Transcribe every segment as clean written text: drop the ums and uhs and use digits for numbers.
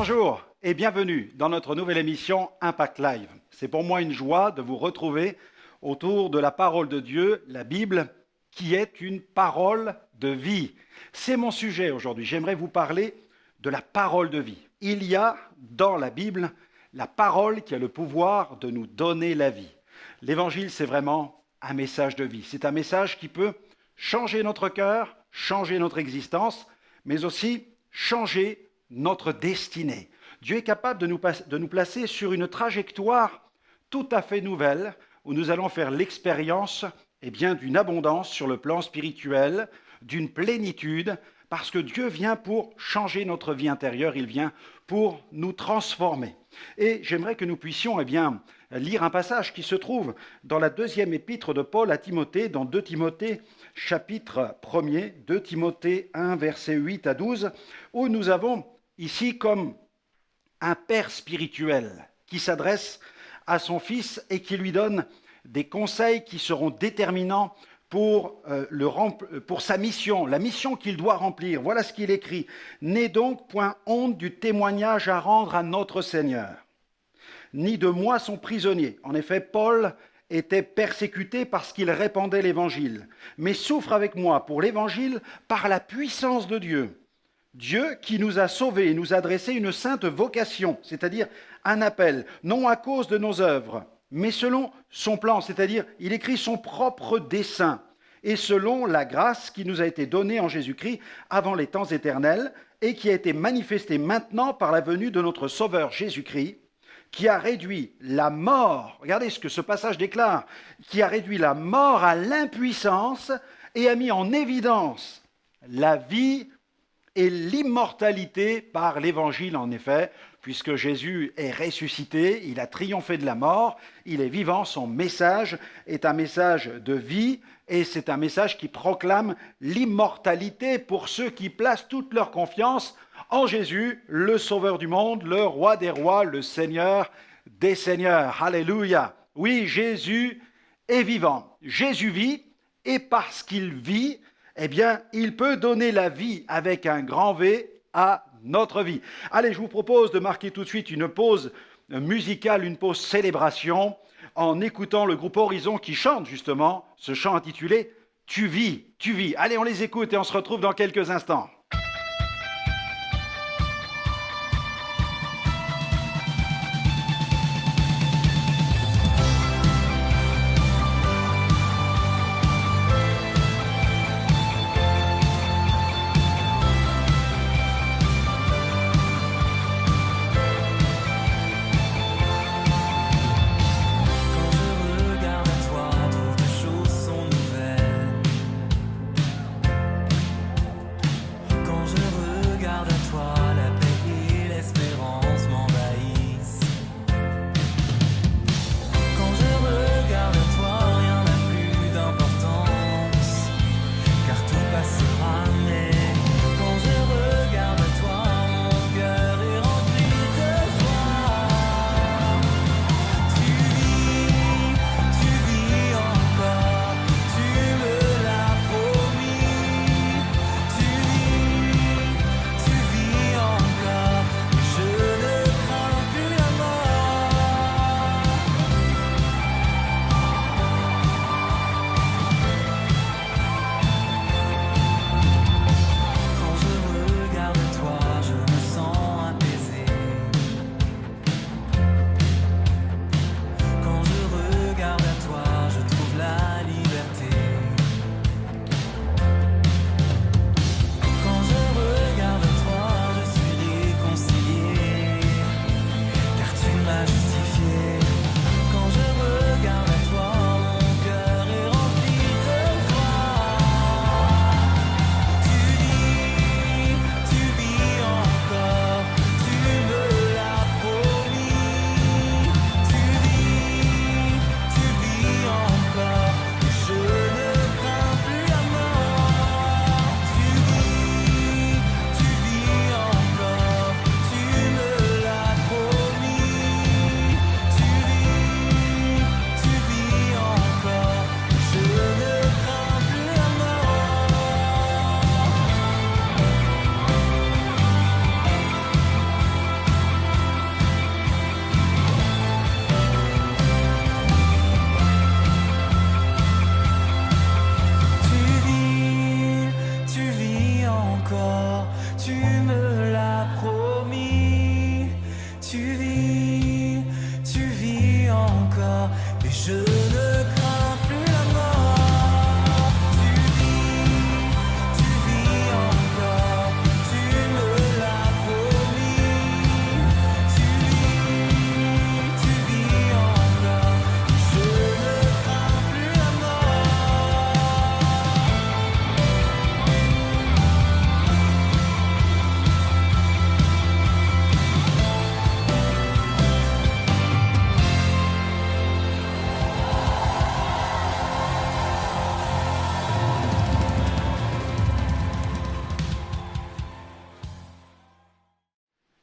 Bonjour et bienvenue dans notre nouvelle émission Impact Live. C'est pour moi une joie de vous retrouver autour de la parole de Dieu, la Bible, qui est une parole de vie. C'est mon sujet aujourd'hui. J'aimerais vous parler de la parole de vie. Il y a dans la Bible la parole qui a le pouvoir de nous donner la vie. L'évangile, c'est vraiment un message de vie. C'est un message qui peut changer notre cœur, changer notre existence, mais aussi changer notre destinée. Dieu est capable de nous placer sur une trajectoire tout à fait nouvelle où nous allons faire l'expérience d'une abondance sur le plan spirituel, d'une plénitude, parce que Dieu vient pour changer notre vie intérieure, il vient pour nous transformer. Et j'aimerais que nous puissions lire un passage qui se trouve dans la deuxième épître de Paul à Timothée, dans 2 Timothée chapitre 1er, 2 Timothée 1, versets 8 à 12, où nous avons ici comme un père spirituel qui s'adresse à son fils et qui lui donne des conseils qui seront déterminants pour sa mission, la mission qu'il doit remplir. Voilà ce qu'il écrit. « N'aie donc point honte du témoignage à rendre à notre Seigneur, ni de moi son prisonnier. » En effet, Paul était persécuté parce qu'il répandait l'Évangile, mais souffre avec moi pour l'Évangile par la puissance de Dieu. Dieu qui nous a sauvés et nous a adressé une sainte vocation, c'est-à-dire un appel, non à cause de nos œuvres, mais selon son plan, c'est-à-dire il écrit son propre dessein, et selon la grâce qui nous a été donnée en Jésus-Christ avant les temps éternels, et qui a été manifestée maintenant par la venue de notre Sauveur Jésus-Christ, qui a réduit la mort, regardez ce que ce passage déclare, qui a réduit la mort à l'impuissance et a mis en évidence la vie et l'immortalité par l'Évangile, en effet, puisque Jésus est ressuscité, il a triomphé de la mort, il est vivant, son message est un message de vie, et c'est un message qui proclame l'immortalité pour ceux qui placent toute leur confiance en Jésus, le Sauveur du monde, le Roi des rois, le Seigneur des seigneurs. Alléluia! Oui, Jésus est vivant. Jésus vit, et parce qu'il vit, il peut donner la vie avec un grand V à notre vie. Allez, je vous propose de marquer tout de suite une pause musicale, une pause célébration, en écoutant le groupe Horizon qui chante justement ce chant intitulé « Tu vis, tu vis ». Allez, on les écoute et on se retrouve dans quelques instants.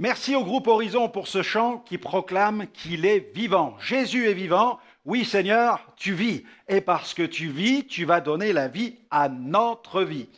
Merci au groupe Horizon pour ce chant qui proclame qu'il est vivant. Jésus est vivant. Oui Seigneur, tu vis. Et parce que tu vis, tu vas donner la vie à notre vie.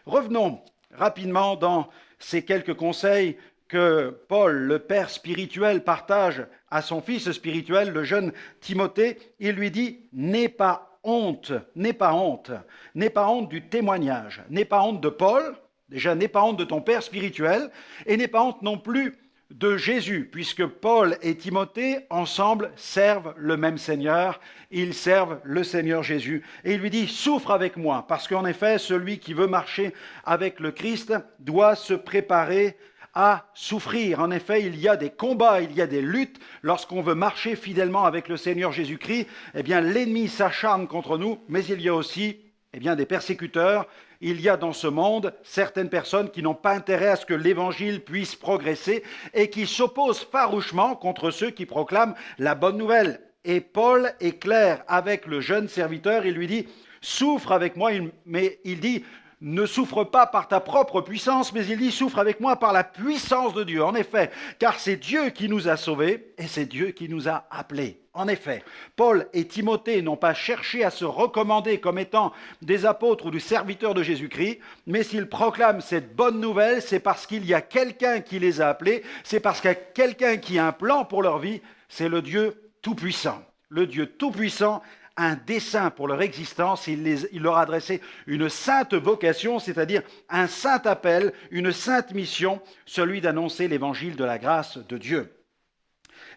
Revenons rapidement dans ces quelques conseils que Paul, le père spirituel, partage à son fils spirituel, le jeune Timothée. Il lui dit, n'aie pas honte du témoignage, n'aie pas honte de Paul. Déjà, n'aie pas honte de ton père spirituel et n'aie pas honte non plus de Jésus, puisque Paul et Timothée, ensemble, servent le même Seigneur. Ils servent le Seigneur Jésus. Et il lui dit, souffre avec moi, parce qu'en effet, celui qui veut marcher avec le Christ doit se préparer à souffrir. En effet, il y a des combats, il y a des luttes. Lorsqu'on veut marcher fidèlement avec le Seigneur Jésus-Christ, eh bien, l'ennemi s'acharne contre nous, mais il y a aussi des persécuteurs. Il y a dans ce monde certaines personnes qui n'ont pas intérêt à ce que l'Évangile puisse progresser et qui s'opposent farouchement contre ceux qui proclament la bonne nouvelle. Et Paul est clair avec le jeune serviteur, il lui dit « Souffre avec moi », mais il dit « Ne souffre pas par ta propre puissance », mais il dit « Souffre avec moi par la puissance de Dieu ». En effet, car c'est Dieu qui nous a sauvés et c'est Dieu qui nous a appelés. En effet, Paul et Timothée n'ont pas cherché à se recommander comme étant des apôtres ou des serviteurs de Jésus-Christ, mais s'ils proclament cette bonne nouvelle, c'est parce qu'il y a quelqu'un qui les a appelés, c'est parce qu'il y a quelqu'un qui a un plan pour leur vie, c'est le Dieu Tout-Puissant. Le Dieu Tout-Puissant a un dessein pour leur existence, il leur a adressé une sainte vocation, c'est-à-dire un saint appel, une sainte mission, celui d'annoncer l'évangile de la grâce de Dieu.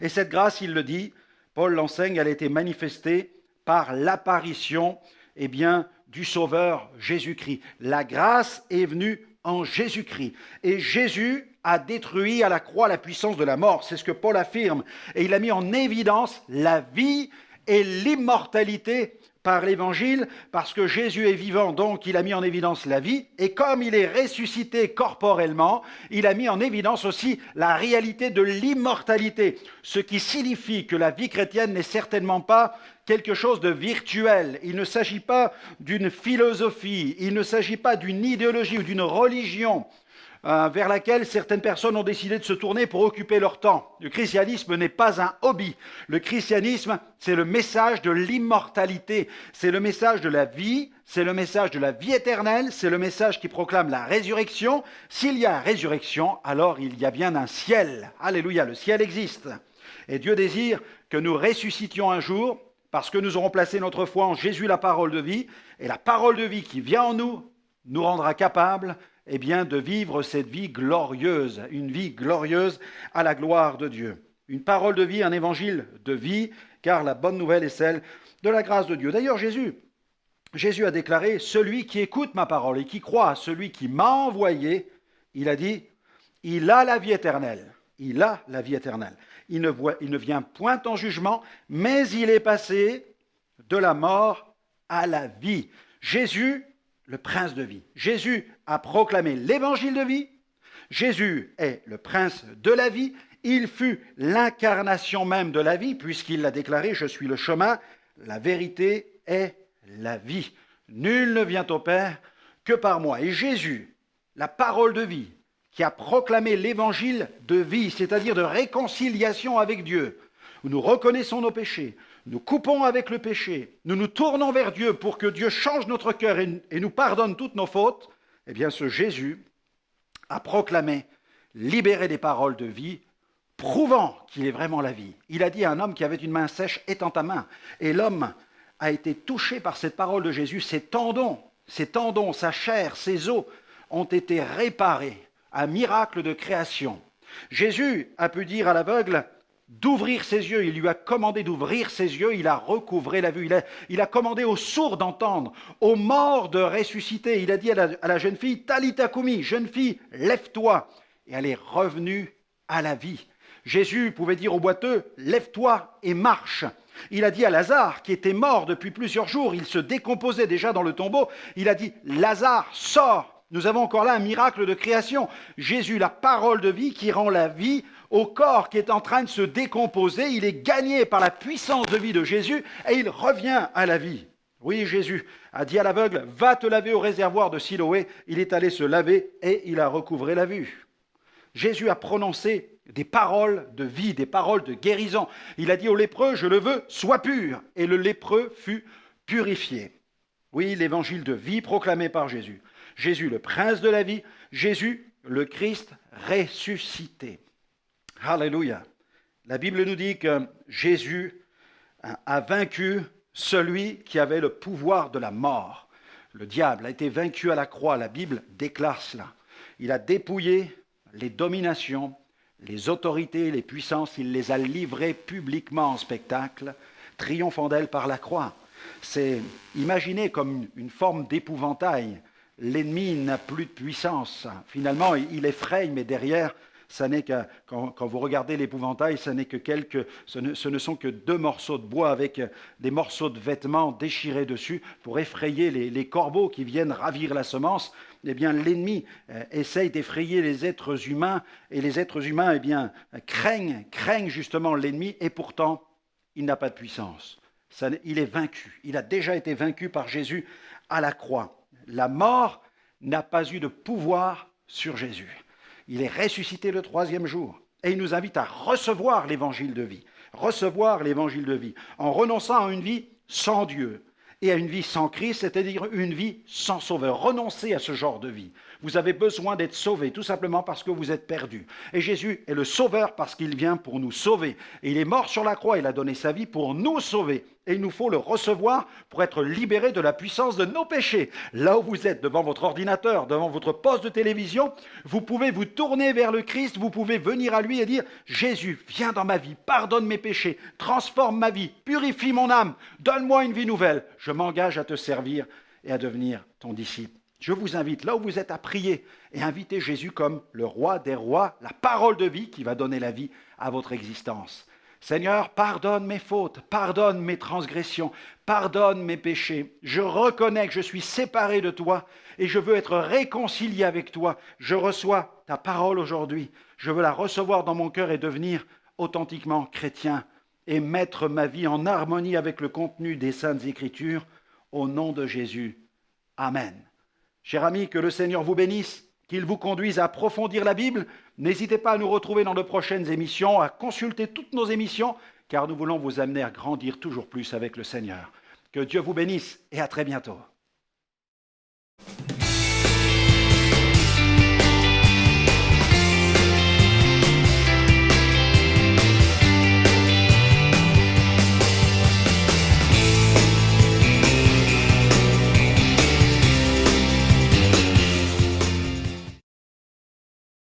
Et cette grâce, il le dit, Paul l'enseigne, elle a été manifestée par l'apparition du Sauveur Jésus-Christ. La grâce est venue en Jésus-Christ. Et Jésus a détruit à la croix la puissance de la mort. C'est ce que Paul affirme. Et il a mis en évidence la vie et l'immortalité par l'Évangile, parce que Jésus est vivant, donc il a mis en évidence la vie, et comme il est ressuscité corporellement, il a mis en évidence aussi la réalité de l'immortalité, ce qui signifie que la vie chrétienne n'est certainement pas quelque chose de virtuel. Il ne s'agit pas d'une philosophie, il ne s'agit pas d'une idéologie ou d'une religion vers laquelle certaines personnes ont décidé de se tourner pour occuper leur temps. Le christianisme n'est pas un hobby. Le christianisme, c'est le message de l'immortalité, c'est le message de la vie, c'est le message de la vie éternelle, c'est le message qui proclame la résurrection. S'il y a résurrection, alors il y a bien un ciel. Alléluia, le ciel existe. Et Dieu désire que nous ressuscitions un jour, parce que nous aurons placé notre foi en Jésus, la parole de vie, et la parole de vie qui vient en nous, nous rendra capables de vivre cette vie glorieuse, une vie glorieuse à la gloire de Dieu. Une parole de vie, un évangile de vie, car la bonne nouvelle est celle de la grâce de Dieu. D'ailleurs, Jésus a déclaré, celui qui écoute ma parole et qui croit à celui qui m'a envoyé, il a dit, il a la vie éternelle. Il a la vie éternelle. Il ne vient point en jugement, mais il est passé de la mort à la vie. Jésus, le prince de vie. Jésus a proclamé l'évangile de vie. Jésus est le prince de la vie. Il fut l'incarnation même de la vie, puisqu'il l'a déclaré, je suis le chemin, la vérité et la vie. Nul ne vient au Père que par moi. Et Jésus, la parole de vie, qui a proclamé l'évangile de vie, c'est-à-dire de réconciliation avec Dieu, où nous reconnaissons nos péchés, nous coupons avec le péché, nous nous tournons vers Dieu pour que Dieu change notre cœur et nous pardonne toutes nos fautes, eh bien ce Jésus a proclamé, libéré des paroles de vie, prouvant qu'il est vraiment la vie. Il a dit à un homme qui avait une main sèche, étends ta main. Et l'homme a été touché par cette parole de Jésus, ses tendons, sa chair, ses os ont été réparés. Un miracle de création. Jésus a pu dire à l'aveugle d'ouvrir ses yeux, il lui a commandé d'ouvrir ses yeux, il a recouvré la vue, il a commandé aux sourds d'entendre, aux morts de ressusciter. Il a dit à la jeune fille, Talita Kumi, jeune fille, lève-toi. Et elle est revenue à la vie. Jésus pouvait dire au boiteux, lève-toi et marche. Il a dit à Lazare, qui était mort depuis plusieurs jours, il se décomposait déjà dans le tombeau, il a dit, Lazare, sors. Nous avons encore là un miracle de création. Jésus, la parole de vie qui rend la vie au corps qui est en train de se décomposer. Il est gagné par la puissance de vie de Jésus et il revient à la vie. Oui, Jésus a dit à l'aveugle, va te laver au réservoir de Siloé. Il est allé se laver et il a recouvré la vue. Jésus a prononcé des paroles de vie, des paroles de guérison. Il a dit au lépreux, je le veux, sois pur. Et le lépreux fut purifié. Oui, l'évangile de vie proclamé par Jésus. Jésus, le prince de la vie. Jésus, le Christ ressuscité. Alléluia. La Bible nous dit que Jésus a vaincu celui qui avait le pouvoir de la mort. Le diable a été vaincu à la croix. La Bible déclare cela. Il a dépouillé les dominations, les autorités, les puissances. Il les a livrées publiquement en spectacle, triomphant d'elles par la croix. C'est imaginé comme une forme d'épouvantail. L'ennemi n'a plus de puissance. Finalement, il effraie, mais derrière, ça n'est que, quand vous regardez l'épouvantail, ce ne sont que 2 morceaux de bois avec des morceaux de vêtements déchirés dessus pour effrayer les corbeaux qui viennent ravir la semence. Eh bien, l'ennemi essaye d'effrayer les êtres humains et les êtres humains, eh bien, craignent justement l'ennemi et pourtant, il n'a pas de puissance. Il est vaincu. Il a déjà été vaincu par Jésus à la croix. La mort n'a pas eu de pouvoir sur Jésus. Il est ressuscité le 3e jour. Et il nous invite à recevoir l'évangile de vie. Recevoir l'évangile de vie. En renonçant à une vie sans Dieu et à une vie sans Christ, c'est-à-dire une vie sans sauveur. Renoncez à ce genre de vie. Vous avez besoin d'être sauvé, tout simplement parce que vous êtes perdu. Et Jésus est le sauveur parce qu'il vient pour nous sauver. Et il est mort sur la croix, il a donné sa vie pour nous sauver. Et il nous faut le recevoir pour être libérés de la puissance de nos péchés. Là où vous êtes, devant votre ordinateur, devant votre poste de télévision, vous pouvez vous tourner vers le Christ, vous pouvez venir à lui et dire « Jésus, viens dans ma vie, pardonne mes péchés, transforme ma vie, purifie mon âme, donne-moi une vie nouvelle. Je m'engage à te servir et à devenir ton disciple. » Je vous invite, là où vous êtes, à prier et inviter Jésus comme le roi des rois, la parole de vie qui va donner la vie à votre existence. Seigneur, pardonne mes fautes, pardonne mes transgressions, pardonne mes péchés. Je reconnais que je suis séparé de toi et je veux être réconcilié avec toi. Je reçois ta parole aujourd'hui. Je veux la recevoir dans mon cœur et devenir authentiquement chrétien et mettre ma vie en harmonie avec le contenu des Saintes Écritures. Au nom de Jésus. Amen. Chers amis, que le Seigneur vous bénisse, qu'il vous conduise à approfondir la Bible. N'hésitez pas à nous retrouver dans de prochaines émissions, à consulter toutes nos émissions, car nous voulons vous amener à grandir toujours plus avec le Seigneur. Que Dieu vous bénisse et à très bientôt.